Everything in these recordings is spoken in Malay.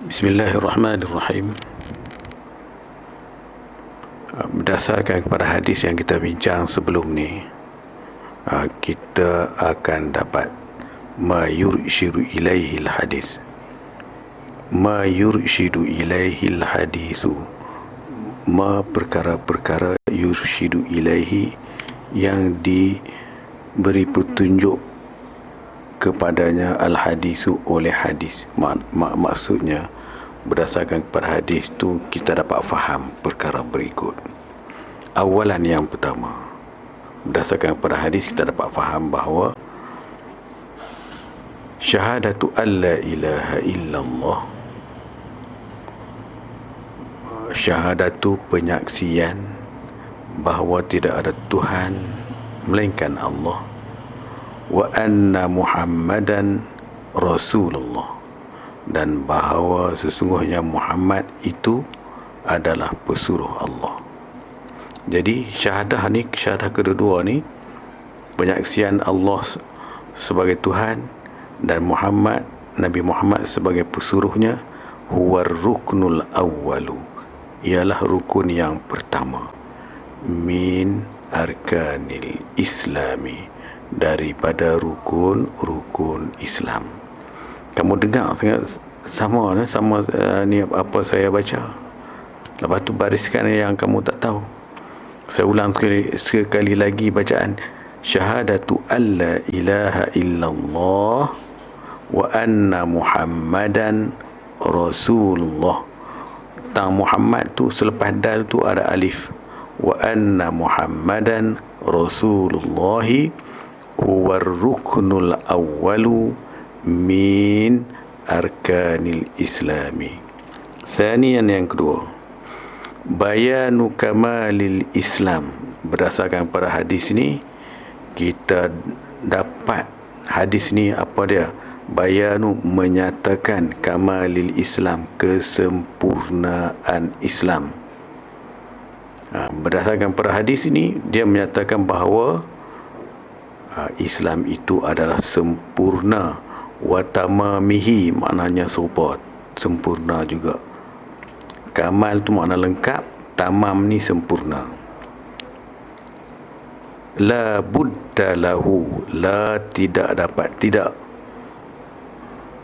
Bismillahirrahmanirrahim. Berdasarkan kepada hadis yang kita bincang sebelum ni, kita akan dapat ma yurshidu ilaihil hadis. Ma yurshidu ilaihil hadisu, ma perkara-perkara yurshidu ilaihi yang diberi petunjuk kepadanya al-hadisu oleh hadis. Maksudnya berdasarkan kepada hadis tu kita dapat faham perkara berikut. Awalan, yang pertama, berdasarkan kepada hadis kita dapat faham bahawa syahadatu alla ilaha illallah, syahadatu penyaksian bahawa tidak ada Tuhan melainkan Allah, wa anna Muhammadan Rasulullah, dan bahawa sesungguhnya Muhammad itu adalah pesuruh Allah. Jadi syahadah ni, syahadah kedua ni, penyaksian Allah sebagai Tuhan dan Nabi Muhammad sebagai pesuruhnya, huwa ruknul awwalu, ialah rukun yang pertama, min arkanil islami, daripada rukun-rukun Islam. Kamu dengar sama ni apa saya baca. Lepas tu bariskan yang kamu tak tahu. Saya ulang sekali lagi bacaan. Syahadatu alla ilaha illallah wa anna Muhammadan Rasulullah. Tang Muhammad tu selepas dal tu ada alif. Wa anna Muhammadan Rasulullahi huwa ruknul awwalu min arkanil islami. Thaniyan, yang kedua, bayanu kamalil Islam. Berdasarkan pada hadis ni kita dapat, hadis ni apa dia? Bayanu, menyatakan, kamalil Islam, kesempurnaan Islam. Berdasarkan pada hadis ini dia menyatakan bahawa Islam itu adalah sempurna. Wa tamamihi, maknanya serupa, sempurna juga. Kamal tu makna lengkap, tamam ni sempurna. La budda lahu, la tidak dapat, tidak,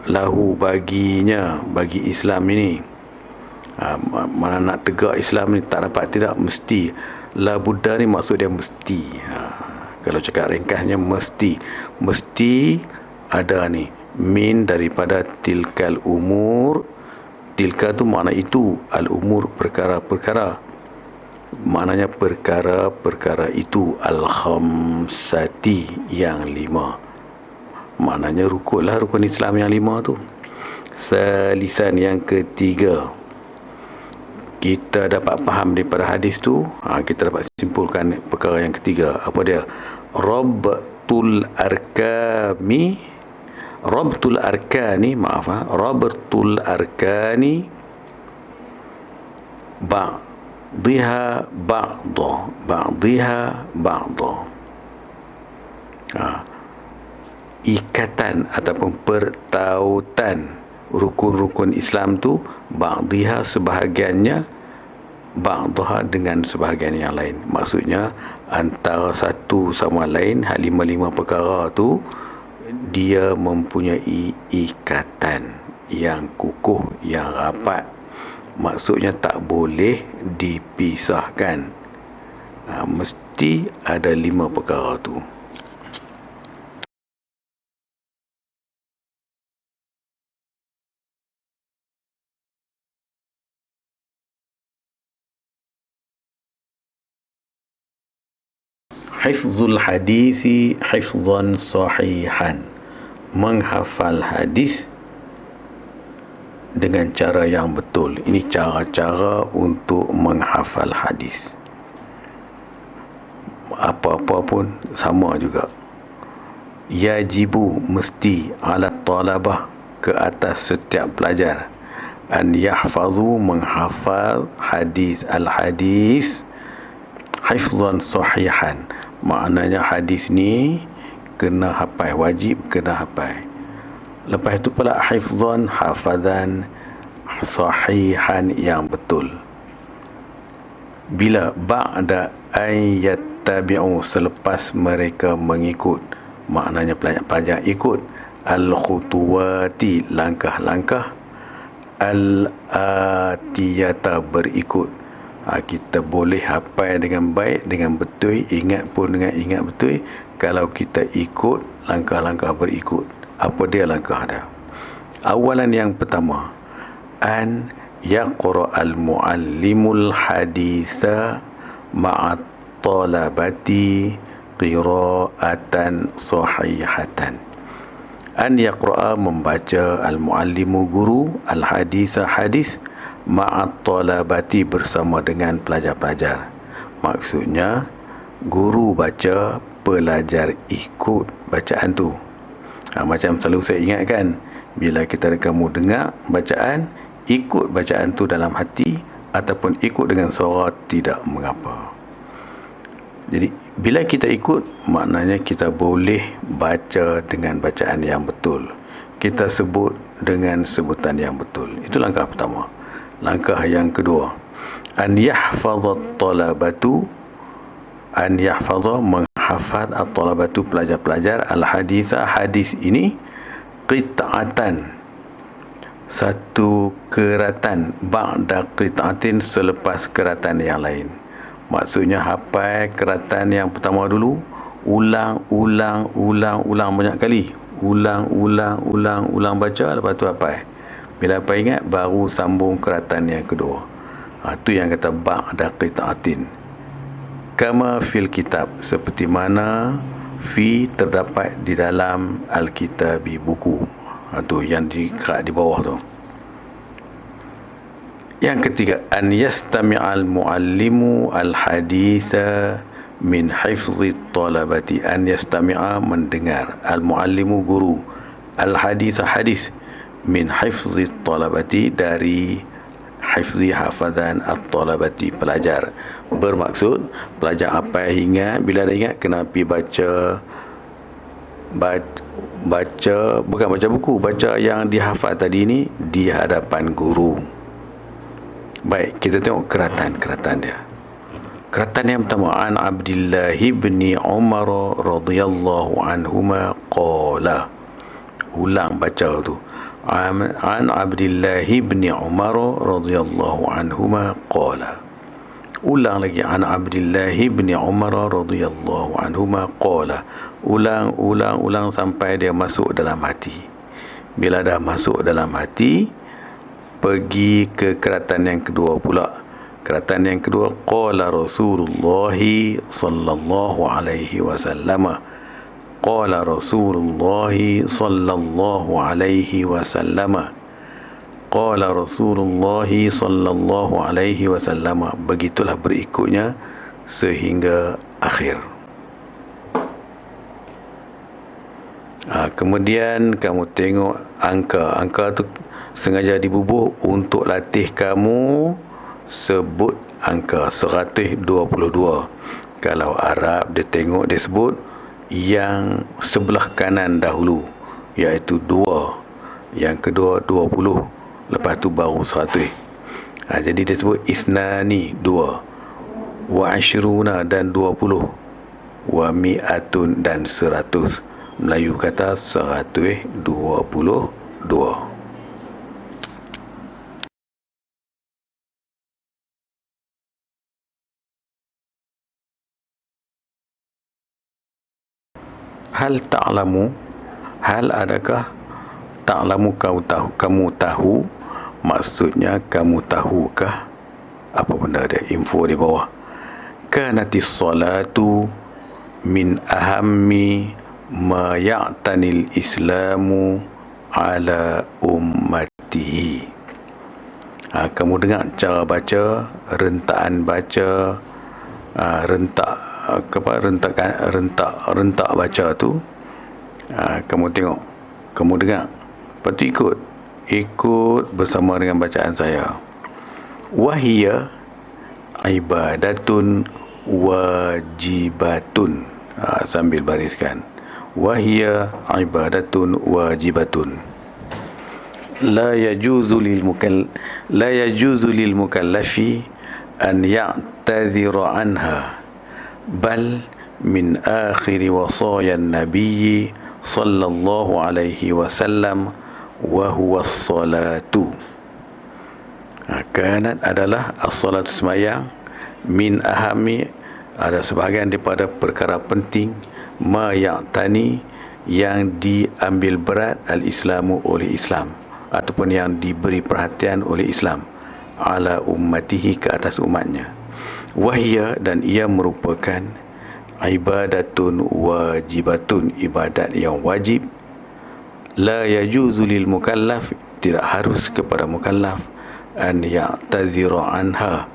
lahu baginya, bagi Islam ini, mana nak tegak Islam ni tak dapat, tidak, mesti. La budda ni maksud dia mesti. Kalau cakap ringkasnya mesti ada ni, min daripada tilkal umur. Tilka tu makna itu, al umur perkara-perkara, maknanya perkara-perkara itu, al khamsati yang 5, maknanya rukun Islam yang 5 tu. Salisan, yang ketiga, kita dapat faham daripada hadis tu, kita dapat simpulkan perkara yang ketiga. Apa dia? Rabtul arkani ba'dhiha ba'dha. Ikatan ataupun pertautan rukun-rukun Islam tu, ba'dhiha sebahagiannya, ba'dha dengan sebahagian yang lain. Maksudnya antara satu sama lain, hal 5 perkara tu dia mempunyai ikatan yang kukuh, yang rapat. Maksudnya tak boleh dipisahkan. Mesti ada 5 perkara tu. Hifzul hadisi hifzan sahihan, menghafal hadis dengan cara yang betul. Ini cara-cara untuk menghafal hadis. Apa-apa pun sama juga. Yajibu, mesti, ala talabah, ke atas setiap pelajar, an yahfazu, menghafal hadis, al-hadis hifzan sahihan, maknanya hadis ni kena hafal, wajib kena hafal. Lepas itu pula hifzan, hafazan, sahihan yang betul. Bila ba'da ayyattabi'u, selepas mereka mengikut, maknanya pelajar ikut, al-khutuwati, langkah-langkah, al-atiyata, berikut. Kita boleh hafal dengan baik, dengan betul, ingat pun dengan ingat betul kalau kita ikut langkah-langkah berikut. Apa dia langkah dia? Awalan, yang pertama, an yaqra al-muallimul haditha ma'at talabati qira'atan sahihatan. An yaqra'a, membaca, al-muallimu, guru, al-haditha, hadis, ma'at talabati, bersama dengan pelajar-pelajar. Maksudnya guru baca, pelajar ikut bacaan tu. Macam selalu saya ingatkan, bila kita kamu dengar bacaan, ikut bacaan tu dalam hati ataupun ikut dengan suara, tidak mengapa. Jadi bila kita ikut, maknanya kita boleh baca dengan bacaan yang betul, kita sebut dengan sebutan yang betul. Itu langkah pertama. Langkah yang kedua, an yahfazat talabatu, an yahfaza, menghafaz, at-talabatu, pelajar-pelajar, al-haditha, hadis ini, qita'atan, satu keratan, ba'da qita'atin, selepas keratan yang lain. Maksudnya hafal keratan yang pertama dulu, ulang banyak kali, ulang baca, lepas tu hafal. Bila apa ingat, baru sambung keratan yang kedua. Itu yang kata ba'da qita'atin. Kama fil kitab, seperti mana fi terdapat di dalam al-kitabi, buku. Itu yang dikerak di bawah tu. Yang ketiga, an yastami'al muallimu al-haditha min hifzi talabati. An yastami'a, mendengar, al-muallimu, guru, al-haditha, hadis, min hifzi talabati, dari hifzi, hafazan, at-talabati, pelajar. Bermaksud pelajar apa ingat, bila dah ingat kena pergi baca, bukan baca buku, baca yang dihafal tadi ni di hadapan guru. Baik, kita tengok keratan dia. Keratan yang pertama, an Abdullah bin Umar radhiyallahu anhuma qala. Ulang baca tu. An Abdullah bin Umar radhiyallahu anhuma qala. Ulang lagi, an Abdullah bin Umar radhiyallahu anhuma qala. Ulang sampai dia masuk dalam hati. Bila dah masuk dalam hati, pergi ke keratan yang kedua pula. Keratan yang kedua, qala Rasulullah sallallahu alaihi wasallam. Qala Rasulullah sallallahu alaihi wasallam. Qala Rasulullah sallallahu alaihi wasallam. Begitulah berikutnya sehingga akhir. Kemudian kamu tengok angka tu sengaja dibubuh untuk latih kamu sebut angka 122. Kalau Arab dia tengok, dia sebut yang sebelah kanan dahulu, iaitu 2, yang kedua 20, lepas tu baru 100. Jadi dia sebut isnani, 2, wa ashruna, dan 20, wa mi'atun, dan 100. Melayu kata 122. Hal ta'lamu, hal adakah, ta'lamu, kamu tahu, maksudnya kamu tahukah, apa benda dia, info di bawah. Kanatis salatu min ahammi ma ya'tanil islamu ala ummatihi. Kamu dengar cara baca, rentakan baca, rentak baca tu. Kamu tengok, kamu dengar, lepas tu ikut bersama dengan bacaan saya. Wahia ibadatun wajibatun. Sambil bariskan, wahia ibadatun wajibatun. la yajuzu lil mukallafi an ya'tadhira anha bal min akhir wasaya an-nabiy sallallahu alaihi wasallam wa huwa as-salatu. Kanat adalah as-salatu semayang, min ahami ada sebahagian daripada perkara penting, ma ya'tani yang diambil berat al-islamu oleh Islam, ataupun yang diberi perhatian oleh Islam, ala ummatihi ke atas umatnya. Wahia dan ia merupakan ibadatun wajibatun, ibadat yang wajib, la yajuzu lil mukallaf tidak harus kepada mukallaf an ya'tazira anha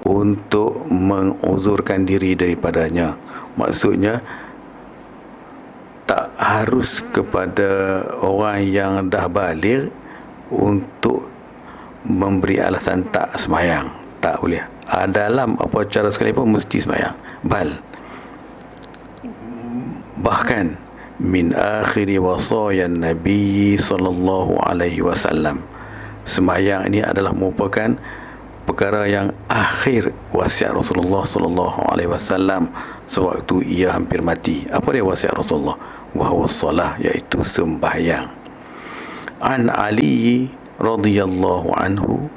untuk menguzurkan diri daripadanya. Maksudnya tak harus kepada orang yang dah baligh untuk memberi alasan tak semayang, tak boleh. Dalam apa cara sekalipun mesti semayang. Bahkan min akhiri wasayan Nabi sallallahu alaihi wasallam, semayang ini adalah merupakan perkara yang akhir wasiat Rasulullah sallallahu alaihi wasallam sewaktu ia hampir mati. Apa dia wasiat Rasulullah? Wa huwa shalah, iaitu sembahyang. An Ali radhiyallahu anhu,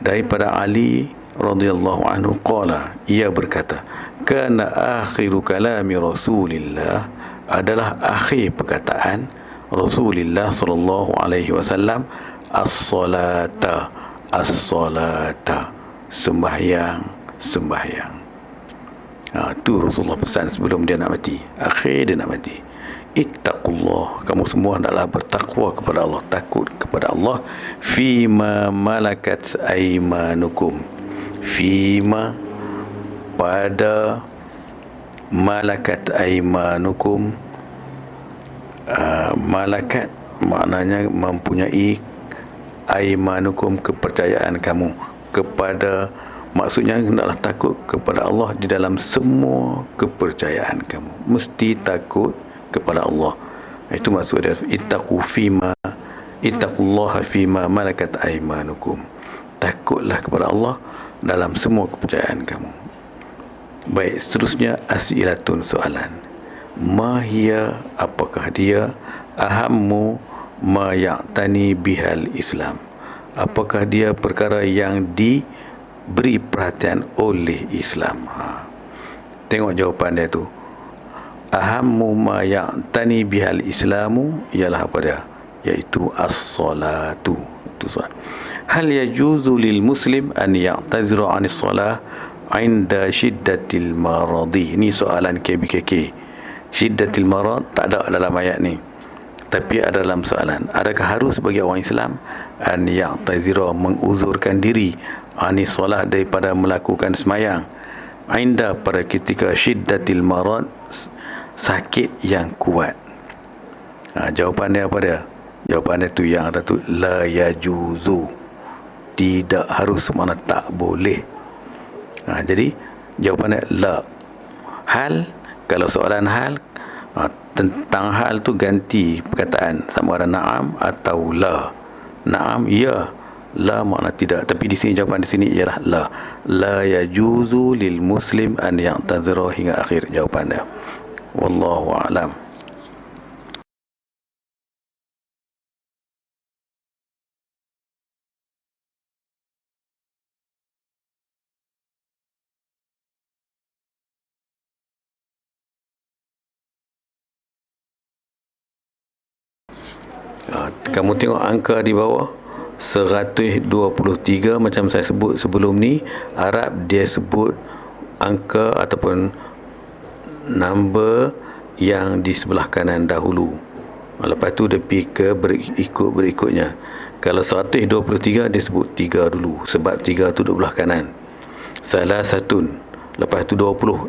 daripada Ali radhiyallahu anhu, qala, ia berkata, kana akhiru kalami Rasulillah, adalah akhir perkataan Rasulullah sallallahu alaihi wasallam, as-salata, as-salata, sembahyang, sembahyang. Tu Rasulullah pesan sebelum dia nak mati, akhir dia nak mati. Ittaqullah, kamu semua hendaklah bertakwa kepada Allah, takut kepada Allah, fima malakat aimanukum, fima pada malakat aimanukum. Malakat maknanya mempunyai, aimanukum kepercayaan kamu kepada, maksudnya hendaklah takut kepada Allah di dalam semua kepercayaan kamu, mesti takut kepada Allah. Itu maksud dia, ittaqullaha fima malakat aimanukum, takutlah kepada Allah dalam semua kepercayaan kamu. Baik, seterusnya as'ilatun, soalan. Mahia, apakah dia, ahammu ma ya'tani bihal Islam, apakah dia perkara yang diberi perhatian oleh Islam. Tengok jawapan dia tu. Ahammu ma ya'tani bihal Islamu, ialah apa dia? Iaitu as-salatu. Itu soal. Hal yajuzu lil muslim an ya'tazira 'anis salah 'inda shiddatil maradi. Ini soalan KBKK. Shiddatil marad tak ada dalam ayat ni, tapi ada dalam soalan. Adakah harus bagi orang Islam an ya'tazira, menguzurkan diri, 'anis salah, daripada melakukan semayang, 'inda, pada ketika shiddatil marad, sakit yang kuat. Jawapan dia apa dia? Jawapan dia tu yang ada tu, la yajuzu, tidak harus, mana tak boleh. Jadi jawapan dia la. Hal, kalau soalan hal, tentang hal tu ganti perkataan, sama ada na'am atau la. Na'am ya, la makna tidak. Tapi di sini jawapan di sini ialah la. La yajuzu lil muslim an ya'tazira, hingga akhir jawapan dia. Wallahu a'lam. Kamu tengok angka di bawah 123, macam saya sebut sebelum ni, Arab dia sebut angka ataupun number yang di sebelah kanan dahulu, lepas tu dia pergi ke berikutnya. Kalau 123 dia sebut 3 dulu, sebab 3 tu duduk belah kanan. Salah satun, lepas tu 20,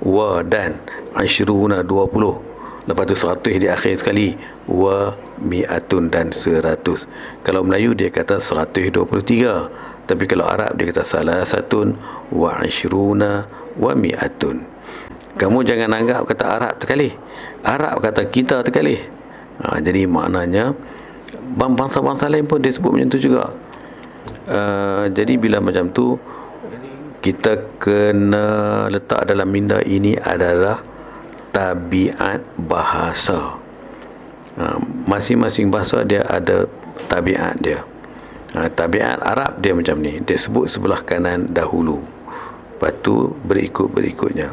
wa dan ashruna 20, lepas tu 100 di akhir sekali, wa mi'atun dan 100. Kalau Melayu dia kata 123, tapi kalau Arab dia kata salah satun wa ashruna wa mi'atun. Kamu jangan anggap kata Arab terkali, Arab kata kita terkali. Jadi maknanya Bangsa-bangsa lain pun dia sebut macam tu juga. Jadi bila macam tu, kita kena letak dalam minda ini adalah tabiat bahasa. Masing-masing bahasa dia ada tabiat dia. Tabiat Arab dia macam ni, dia sebut sebelah kanan dahulu, lepas tu berikutnya.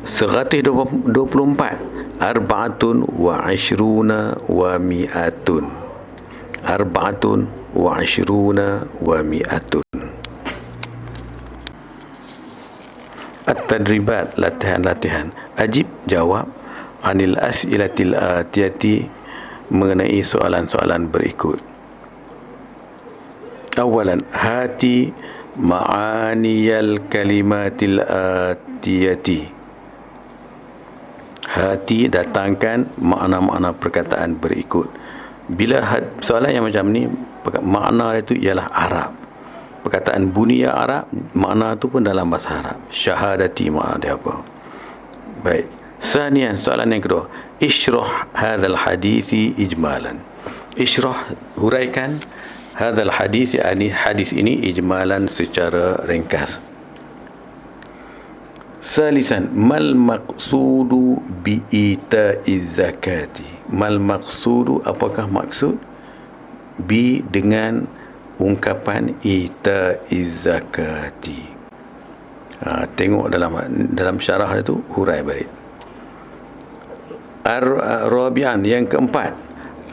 124 arba'atun wa ishruna wa mi'atun. Arba'atun wa ishruna wa mi'atun. At-tadribat, latihan-latihan. Ajib, jawab. Anil as'ilatil atiyati, mengenai soalan-soalan berikut. Awalan, hati ma'aniyal kalimatil atiyati. Hati, datangkan makna-makna perkataan berikut. Bila soalan yang macam ni, makna itu ialah Arab. Perkataan bunia Arab, makna tu pun dalam bahasa Arab. Syahadati, makna dia apa? Baik. Sanian, soalan yang kedua. Isyrah hadzal hadithi ijmalan. Isyrah, huraikan hadzal hadis, hadis ini ijmalan, secara ringkas. Salisan, mal maqsudu bi ita'iz zakati. Mal maqsudu, apakah maksud bi dengan ungkapan ita'iz zakati. Tengok dalam syarah itu, hurai balik. Rabi'an, yang keempat,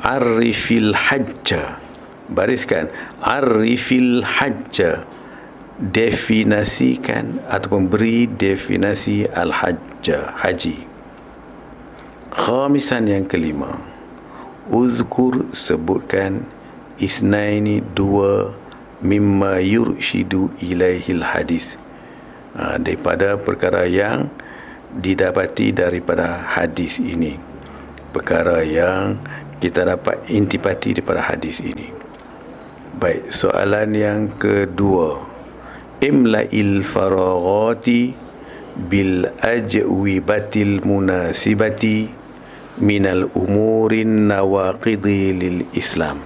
arifil hajja. Bariskan, arifil hajja, definasikan ataupun beri definisi al-hajjah, haji. Khamisan, yang kelima, uzkur, sebutkan, isnaini, dua, mimma yurshidu ilaihil hadis, daripada perkara yang didapati daripada hadis ini, perkara yang kita dapat intipati daripada hadis ini. Baik, soalan yang kedua, imla'il faraghati bil ajwibatil munasibati minal umurin nawaqidi lil Islam.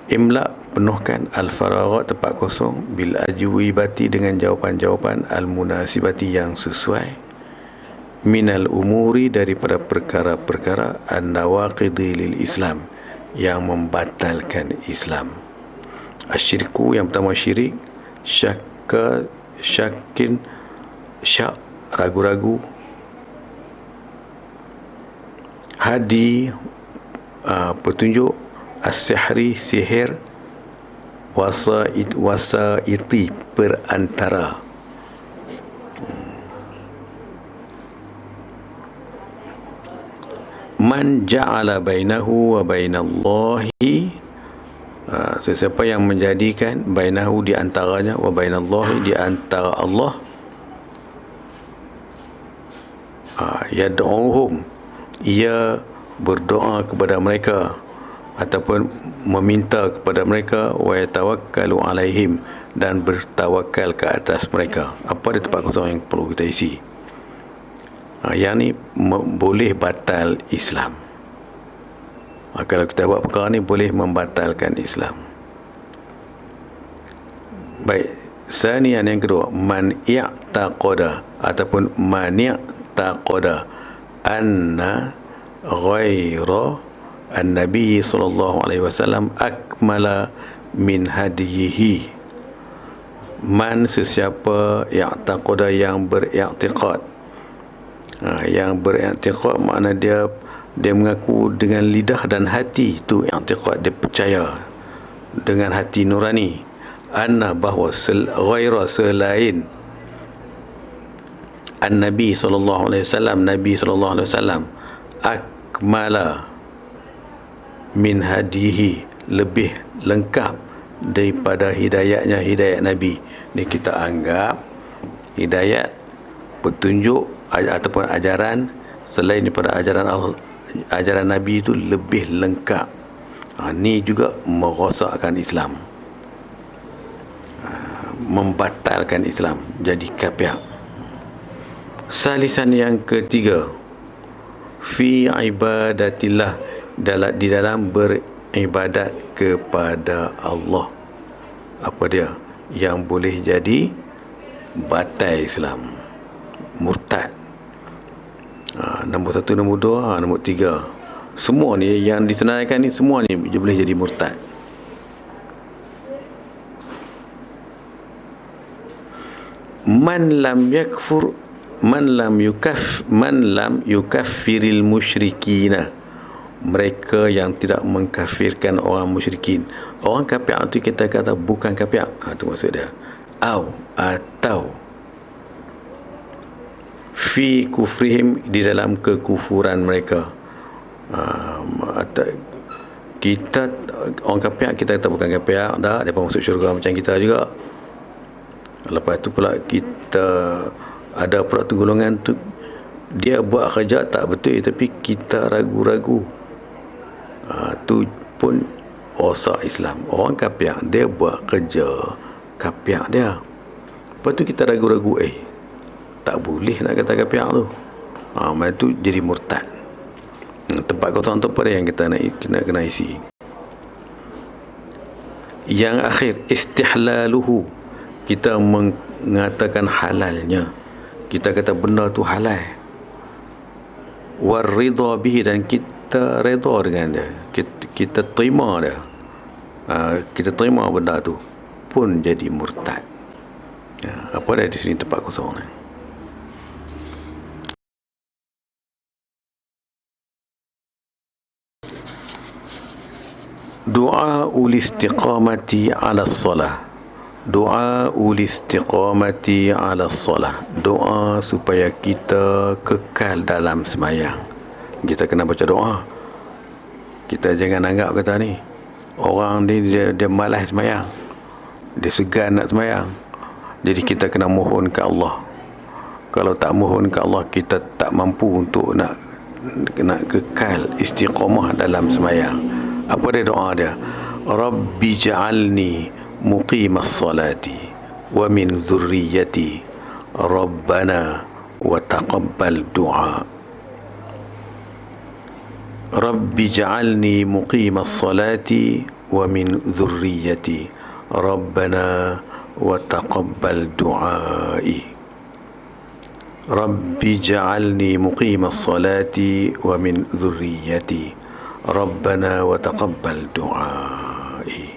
Imla, penuhkan, al faraghat, tempat kosong, bil ajwibati, dengan jawapan-jawapan, al munasibati, yang sesuai, minal umuri, daripada perkara-perkara, an nawaqidi lil Islam, yang membatalkan Islam. Asyirku, yang pertama syirik. Syakin, syak, ragu-ragu. Hadi, petunjuk. As-sihri, sihir. Wasaiti, perantara. Man ja'ala bainahu wa bainallahi, sesiapa yang menjadikan bainahu, di antaranya, wa bainallahi, di antara Allah, yad'uhum, ia berdoa kepada mereka ataupun meminta kepada mereka, wa yatawakkalu alaihim, dan bertawakal ke atas mereka. Apa dia tempat kosong yang perlu kita isi? Yang ni boleh batal Islam. Kalau kita buat perkara ni, boleh membatalkan Islam. Baik, sanian, yang kedua, man i'taqada ataupun man i'taqada anna ghaira an-nabi sallallahu alaihi wasallam akmala min hadiyihi. Man, sesiapa, i'taqada, yang beriktikad. Yang beriktikad makna dia mengaku dengan lidah dan hati, itu i'tiqad, dia percaya dengan hati nurani, anna, bahawa ghaira, selain an-nabi sallallahu alaihi wasallam, nabi sallallahu alaihi wasallam, akmala min hadihi, lebih lengkap daripada hidayatnya, hidayat nabi. Ni kita anggap hidayat, petunjuk ataupun ajaran selain daripada ajaran nabi itu lebih lengkap. Ni juga merosakkan Islam, membatalkan Islam, jadi kafir. Salisan, yang ketiga, fi ibadatillah di dalam beribadat kepada Allah. Apa dia yang boleh jadi batal Islam, murtad. Nombor 1, nombor 2, nombor 3, semua ni yang disenaraikan ni, semua ni boleh jadi murtad. Man lam yukaffiril musyrikina, mereka yang tidak mengkafirkan orang musyrikin. Orang kafir itu kita kata bukan kafir, itu maksud dia. Atau fi kufrihim, di dalam kekufuran mereka. Kita orang kafir kita kata bukan kafir dah, depa masuk syurga macam kita juga. Lepas tu pula kita ada pula tu golongan tu, dia buat kerja tak betul tapi kita ragu-ragu. Tu pun rosak Islam. Orang kafir dia buat kerja kafir dia, lepas tu kita ragu-ragu, tak boleh nak kata kafir tu. Macam tu jadi murtad. Tempat kosong tu pada yang kita nak kena isi. Yang akhir, istihlaluhu, kita mengatakan halalnya, kita kata benda tu halal. Warridha bihi, dan kita redha dengan dia, kita terima dia, kita terima benda tu, pun jadi murtad. Apa dah di sini tempat kosong ni. Doa ulistiqamati ala salah. Doa ulistiqamati ala salah, doa supaya kita kekal dalam semayang. Kita kena baca doa. Kita jangan anggap kata ni orang ni dia malas semayang, dia segan nak semayang, jadi kita kena mohon ke Allah. Kalau tak mohon ke Allah, kita tak mampu untuk nak kekal istiqamah dalam semayang. Apa dia doa dia? Rabbi ja'alni muqimas salati wa min dhurriyyati rabbana wa taqabbal du'a. Rabbi ja'alni muqimas salati wa min dhurriyyati rabbana wa taqabbal du'ai. Rabbi ja'alni muqimas salati wa min dhurriyyati rabbana wa taqabbal du'ai.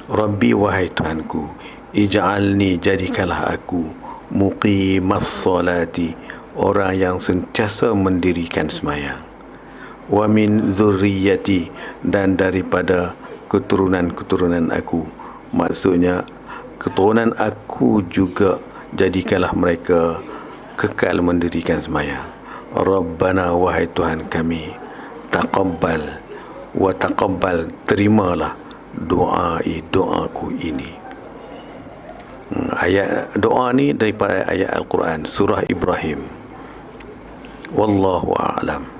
Rabbi, wahai Tuhanku, ij'alni, jadikanlah aku, muqimas salati, orang yang sentiasa mendirikan sembahyang, wa min dzurriyyati, dan daripada keturunan-keturunan aku, maksudnya keturunan aku juga jadikanlah mereka kekal mendirikan sembahyang. Rabbana, wahai Tuhan kami, taqabbal wa taqabbal, terimalah doaku ini. Ayat doa ni daripada ayat Al-Quran surah Ibrahim. Wallahu a'lam.